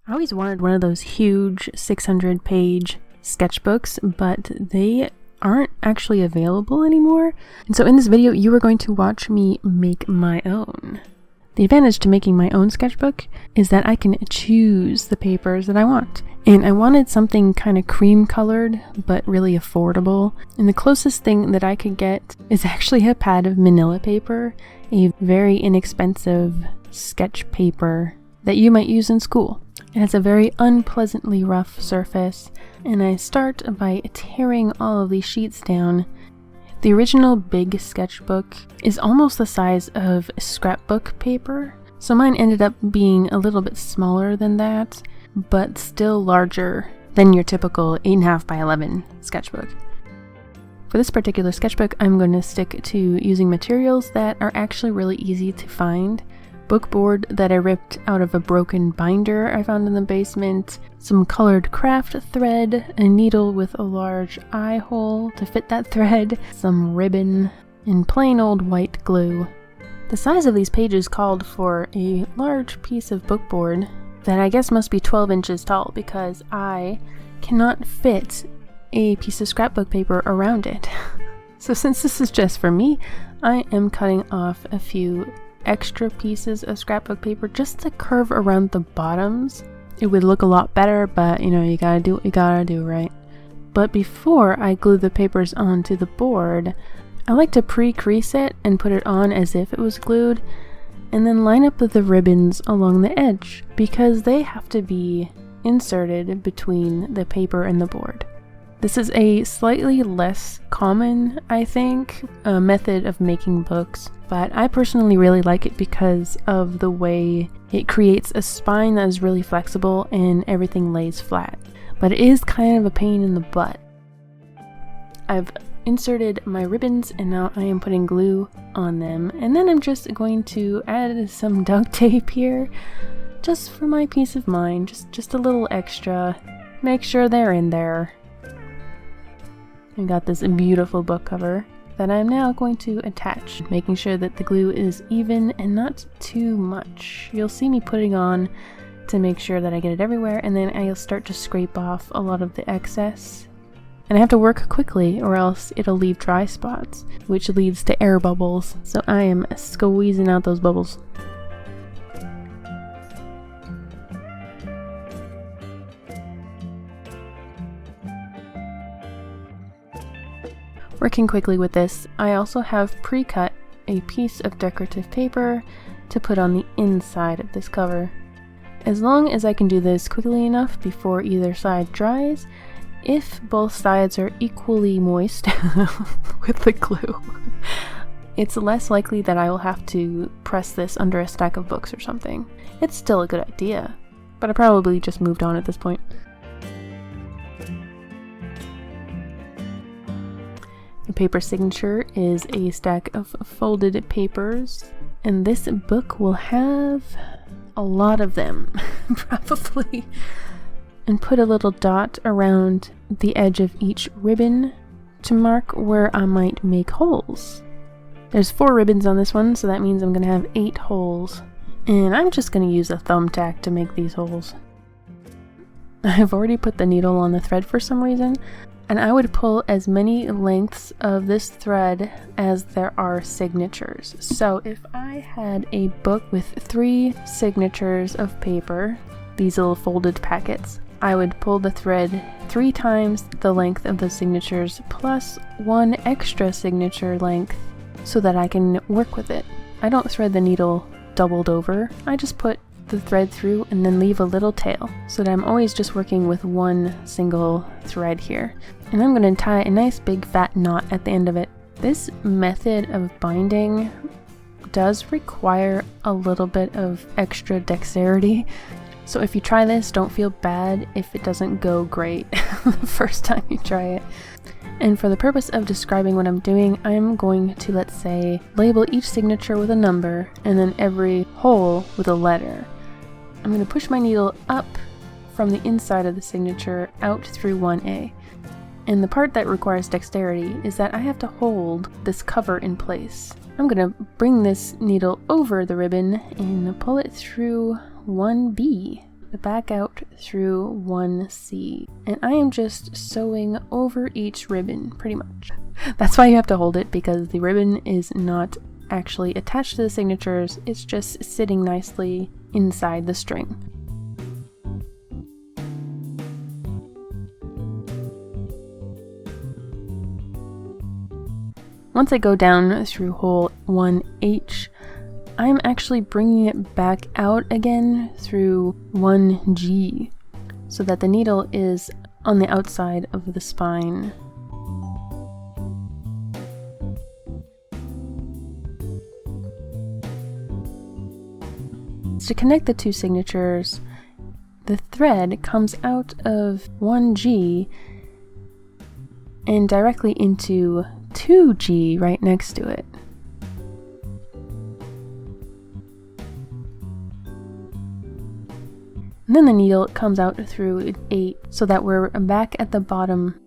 I always wanted one of those huge 600-page sketchbooks, but they aren't actually available anymore. And so in this video, you are going to watch me make my own. The advantage to making my own sketchbook is that I can choose the papers that I want. And I wanted something kind of cream colored, but really affordable. And the closest thing that I could get is actually a pad of manila paper, a very inexpensive sketch paper that you might use in school. It has a very unpleasantly rough surface, and I start by tearing all of these sheets down. The original big sketchbook is almost the size of scrapbook paper, so mine ended up being a little bit smaller than that, but still larger than your typical 8.5 by 11 sketchbook. For this particular sketchbook, I'm going to stick to using materials that are actually really easy to find. Bookboard that I ripped out of a broken binder I found in the basement, some colored craft thread, a needle with a large eye hole to fit that thread, some ribbon, and plain old white glue. The size of these pages called for a large piece of bookboard that I guess must be 12 inches tall because I cannot fit a piece of scrapbook paper around it. So since this is just for me, I am cutting off a few extra pieces of scrapbook paper just to curve around the bottoms. It would look a lot better, but you gotta do what you gotta do, right? But before I glue the papers onto the board, I like to pre-crease it and put it on as if it was glued, and then line up the ribbons along the edge because they have to be inserted between the paper and the board. This is a slightly less common, I think, method of making books, but I personally really like it because of the way it creates a spine that is really flexible and everything lays flat. But it is kind of a pain in the butt. I've inserted my ribbons and now I am putting glue on them, and then I'm just going to add some duct tape here just for my peace of mind, just a little extra. Make sure they're in there. I got this beautiful book cover that I'm now going to attach, making sure that the glue is even and not too much. You'll see me putting on to make sure that I get it everywhere, and then I'll start to scrape off a lot of the excess. And I have to work quickly or else it'll leave dry spots, which leads to air bubbles. So I am squeezing out those bubbles. Working quickly with this, I also have pre-cut a piece of decorative paper to put on the inside of this cover. As long as I can do this quickly enough before either side dries, if both sides are equally moist with the glue, it's less likely that I will have to press this under a stack of books or something. It's still a good idea, but I probably just moved on at this point. The paper signature is a stack of folded papers, and this book will have a lot of them, probably. And put a little dot around the edge of each ribbon to mark where I might make holes. There's 4 ribbons on this one, so that means I'm going to have 8 holes. And I'm just going to use a thumbtack to make these holes. I've already put the needle on the thread for some reason, and I would pull as many lengths of this thread as there are signatures. So if I had a book with 3 signatures of paper, these little folded packets, I would pull the thread 3 times the length of the signatures plus 1 extra signature length so that I can work with it. I don't thread the needle doubled over, I just put the thread through and then leave a little tail so that I'm always just working with 1 single thread here. And I'm going to tie a nice big fat knot at the end of it. This method of binding does require a little bit of extra dexterity, so if you try this, don't feel bad if it doesn't go great the first time you try it. And for the purpose of describing what I'm doing, I'm going to, let's say, label each signature with a number and then every hole with a letter. I'm going to push my needle up from the inside of the signature out through 1A. And the part that requires dexterity is that I have to hold this cover in place. I'm going to bring this needle over the ribbon and pull it through 1B. back out through 1C. And I am just sewing over each ribbon, pretty much. That's why you have to hold it, because the ribbon is not actually attached to the signatures, it's just sitting nicely inside the string. Once I go down through hole 1H, I'm actually bringing it back out again through 1G, so that the needle is on the outside of the spine. To connect the two signatures, the thread comes out of 1G and directly into 2G right next to it. And then the needle comes out through 8 so that we're back at the bottom.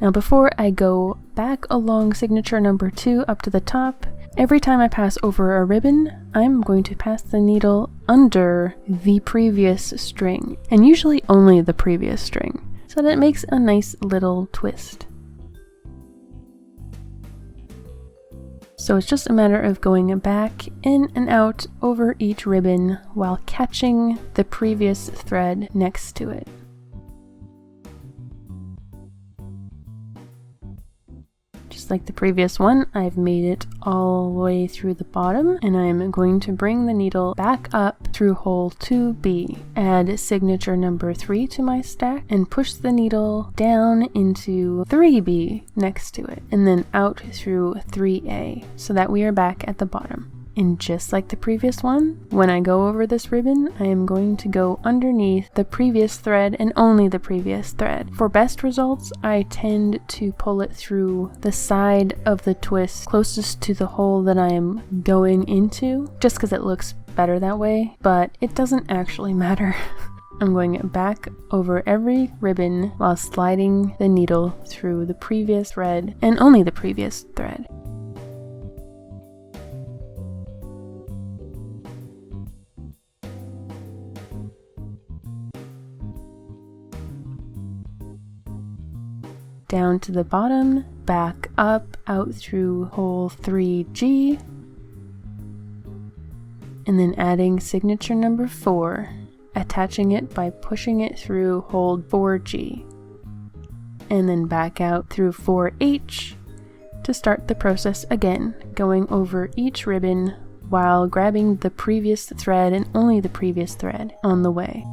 Now before I go back along signature number 2 up to the top, every time I pass over a ribbon, I'm going to pass the needle under the previous string, and usually only the previous string, so that it makes a nice little twist. So it's just a matter of going back in and out over each ribbon while catching the previous thread next to it. Just like the previous one, I've made it all the way through the bottom, and I'm going to bring the needle back up through hole 2B, add signature number 3 to my stack, and push the needle down into 3B next to it, and then out through 3A, so that we are back at the bottom. And just like the previous one, when I go over this ribbon, I am going to go underneath the previous thread and only the previous thread. For best results, I tend to pull it through the side of the twist closest to the hole that I am going into, just because it looks better that way, but it doesn't actually matter. I'm going back over every ribbon while sliding the needle through the previous thread and only the previous thread. Down to the bottom, back up, out through hole 3G, and then adding signature number 4, attaching it by pushing it through hole 4G, and then back out through 4H to start the process again, going over each ribbon while grabbing the previous thread and only the previous thread on the way.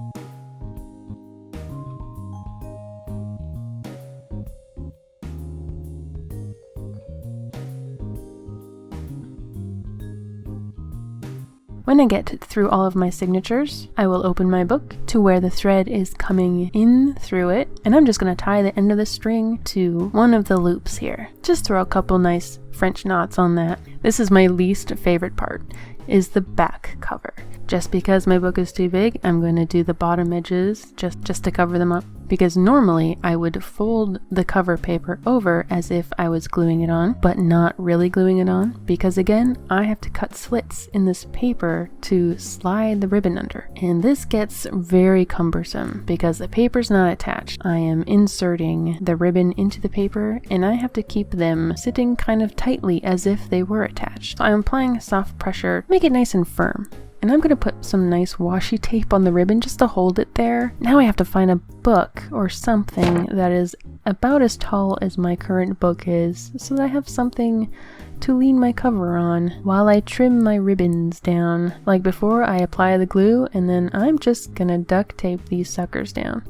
When I get through all of my signatures, I will open my book to where the thread is coming in through it, and I'm just going to tie the end of the string to one of the loops here. Just throw a couple nice French knots on that. This is my least favorite part, is the back cover. Just because my book is too big, I'm going to do the bottom edges just to cover them up, because normally I would fold the cover paper over as if I was gluing it on, but not really gluing it on, because again, I have to cut slits in this paper to slide the ribbon under. And this gets very cumbersome because the paper's not attached. I am inserting the ribbon into the paper, and I have to keep them sitting kind of tightly as if they were attached. So I'm applying soft pressure to make it nice and firm. And I'm going to put some nice washi tape on the ribbon just to hold it there. Now I have to find a book or something that is about as tall as my current book is, so that I have something to lean my cover on while I trim my ribbons down. Like before, I apply the glue, and then I'm just going to duct tape these suckers down.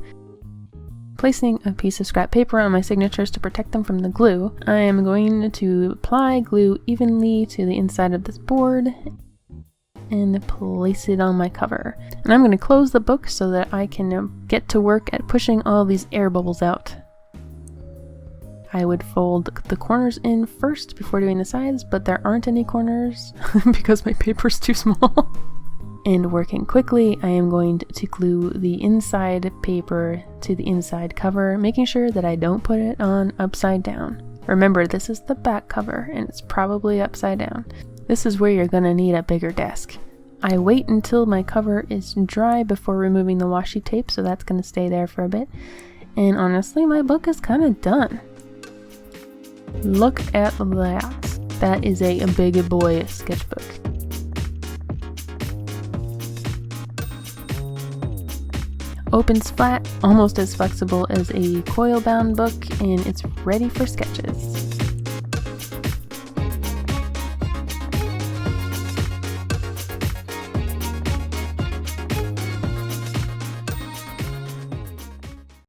Placing a piece of scrap paper on my signatures to protect them from the glue, I am going to apply glue evenly to the inside of this board and place it on my cover. And I'm going to close the book so that I can get to work at pushing all these air bubbles out. I would fold the corners in first before doing the sides, but there aren't any corners because my paper's too small. And working quickly, I am going to glue the inside paper to the inside cover, making sure that I don't put it on upside down. Remember, this is the back cover and it's probably upside down. This is where you're going to need a bigger desk. I wait until my cover is dry before removing the washi tape, so that's going to stay there for a bit. And honestly, my book is kind of done. Look at that. That is a big boy sketchbook. Opens flat, almost as flexible as a coil bound book, and it's ready for sketches.